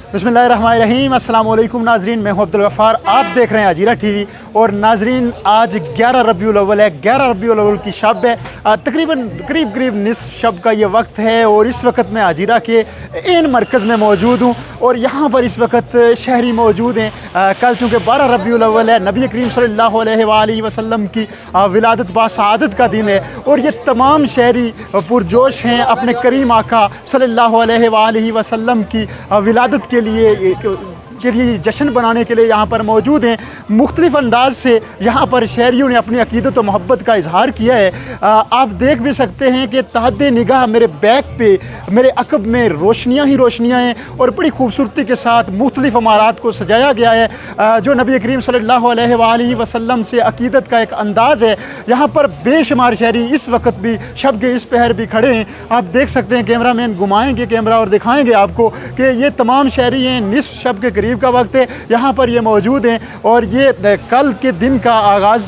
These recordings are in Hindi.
बिस्मिल्लाहिर्रहमानिर्रहीम। अस्सलाम वालेकुम नाजरीन, मैं हूं अब्दुल गफ़ार, आप देख रहे हैं हजीरा टीवी। और नाजरीन, आज 11 रबीउल अव्वल है। 11 रबीउल अव्वल की शब है। तकरीबन करीब निस्फ शब का ये वक्त है और इस वक्त मैं हजीरा के इन मरकज़ में मौजूद हूँ और यहाँ पर इस वक्त शहरी मौजूद हैं। कल चूँकि 12 रबीउल अव्वल है, नबी करीम सल्लल्लाहु अलैहि वसल्लम की विलादत बासआदत का दिन है और ये तमाम शहरी पुरजोश हैं अपने करीम आका सल्लल्लाहु अलैहि वसल्लम की विलादत के लिए जश्न बनाने के लिए यहाँ पर मौजूद हैं। मुख्तलिफ़ अंदाज से यहाँ पर शहरियों ने अपनी अक़ीदत व मोहब्बत का इजहार किया है। आप देख भी सकते हैं कि तहत निगाह मेरे बैक पे, मेरे अकब में रोशनियाँ ही रोशनियाँ हैं और बड़ी खूबसूरती के साथ मुख्तलिफ़ इमारात को सजाया गया है जो नबी करीम सल्लल्लाहु अलैहि वसल्लम से अक़ीदत का एक अंदाज़ है। यहाँ पर बेशुमार शहरी इस वक्त भी शब के इस पहर भी खड़े हैं। आप देख सकते हैं, कैमरा मैन घुमाएँगे कैमरा और दिखाएँगे आपको कि ये तमाम शहरी हैं। निस्फ शब के करीब का वक्त है, यहाँ पर ये मौजूद हैं और ये कल के दिन का आगाज़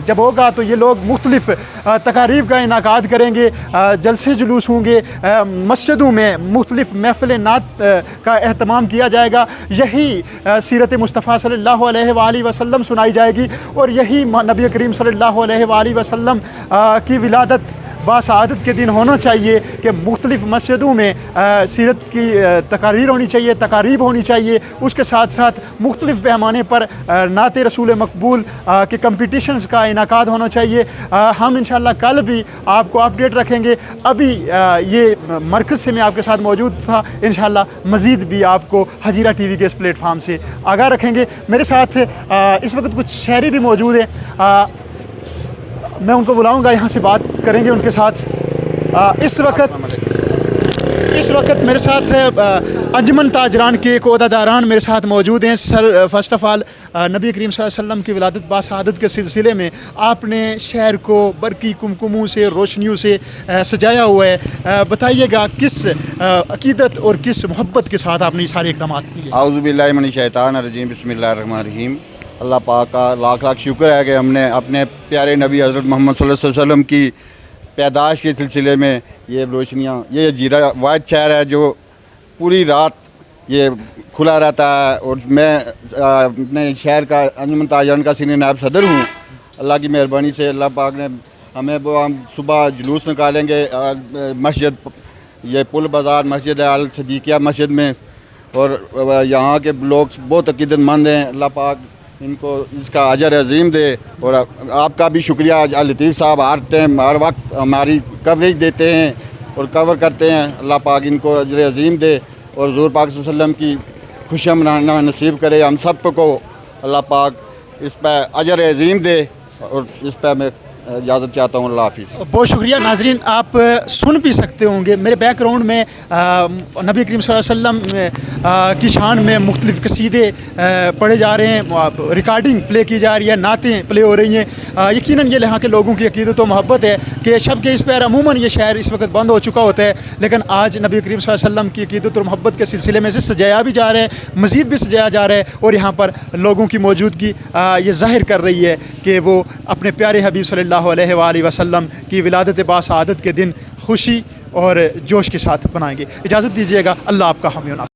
जब होगा तो ये लोग मुख्तलिफ़ तकारीब का इनाकाद करेंगे, जलसे जुलूस होंगे, मस्जिदों में मुख्तलिफ़ महफ़िल नात का एहतमाम किया जाएगा। यही सीरत मुस्तफ़ा सल्लल्लाहु अलैहि वसल्लम सुनाई जाएगी और यही नबी करीम सल्लल्लाहु अलैहि वसल्लम की विलादत बासआदत के दिन होना चाहिए कि मुख्तलिफ़ मस्जिदों में सीरत की तकारीर होनी चाहिए, तकारीब होनी चाहिए। उसके साथ साथ मुख्तलिफ़ पैमाने पर नात रसूल मकबूल के कम्पटिशन्स का इनाकाद होना चाहिए। हम इंशाअल्लाह कल भी आपको अपडेट रखेंगे। अभी ये मरकज़ से मैं आपके साथ मौजूद था, इंशाअल्लाह मज़ीद भी आपको हजीरा टीवी के इस प्लेटफार्म से आगाह रखेंगे। मेरे साथ इस वक्त कुछ शहरी भी मौजूद हैं, मैं उनको बुलाऊंगा, यहाँ से बात करेंगे उनके साथ। इस वक्त मेरे साथ अंजुमन ताजरान के कोदादारान मेरे साथ मौजूद हैं। सर, फ़र्स्ट ऑफ़ ऑल नबी करीम सल्लल्लाहु अलैहि वसल्लम की विलादत बासआदत के सिलसिले में आपने शहर को बरकी कुमकुमों से, रोशनियों से सजाया हुआ है। बताइएगा किस अक़ीदत और किस मोहब्बत के साथ आपने ये सारे इक़दाम किए? औज़ु बिल्लाहि मिनश शैतानिर रजीम, बिस्मिल्लाहिर्रहमानिर्रहीम। अल्लाह पाक का लाख लाख शुक्र है कि हमने अपने प्यारे नबी हज़रत मोहम्मद सल्लल्लाहु अलैहि वसल्लम की पैदाइश के सिलसिले में ये रोशनियाँ, ये हजीरा वाहिद शहर है जो पूरी रात ये खुला रहता है और मैं अपने शहर का अंजुमन ताजरान का सीनियर नायब सदर हूँ। अल्लाह की मेहरबानी से अल्लाह पाक ने हम सुबह जुलूस निकालेंगे मस्जिद, ये पुल बाज़ार मस्जिद है अल सदीकिया मस्जिद में, और यहाँ के लोग बहुत अक़ीदतमंद हैं। अल्लाह पाक इनको इसका अजर अज़ीम दे और आपका भी शुक्रिया। लतीफ़ साहब हर टाइम हर वक्त हमारी कवरेज देते हैं और कवर करते हैं। अल्लाह पाक इनको अजर अज़ीम दे और हुज़ूर पाक सल्लल्लाहु अलैहि वसल्लम की खुशियाँ मनाना नसीब करे हम सब को। अल्लाह पाक इस पर अजर अज़ीम दे और इस पर मैं इजाज़त चाहता हूँ। अल्लाह हाफ़िज़। बहुत शुक्रिया। नाजरीन, आप सुन भी सकते होंगे मेरे बैकग्राउंड में नबी करीम सल्लल्लाहु अलैहि वसल्लम की शान में मुख्तलिफ़ कसीदे पढ़े जा रहे हैं, रिकॉर्डिंग प्ले की जा रही है, नातें प्ले हो रही हैं। यकीनन ये यहाँ के लोगों की अक़ीदत व मोहब्बत है कि शब के इस पर अमूमन ये शहर इस वक्त बंद हो चुका होता है, लेकिन आज नबी करीम सल्लल्लाहु अलैहि वसल्लम की अक़ीदत और मोहब्बत के सिलसिले में से सजाया भी जा रहा है, मज़ीद भी सजाया जा रहा है और यहाँ पर लोगों की मौजूदगी ये ज़ाहिर कर रही है कि वो अपने प्यारे हबीब सल्लल्लाहु अलैहि वसल्लम की विलादत बासआदत के दिन खुशी और जोश के साथ बनाएंगे। इजाज़त दीजिएगा। अल्लाह आपका हामी।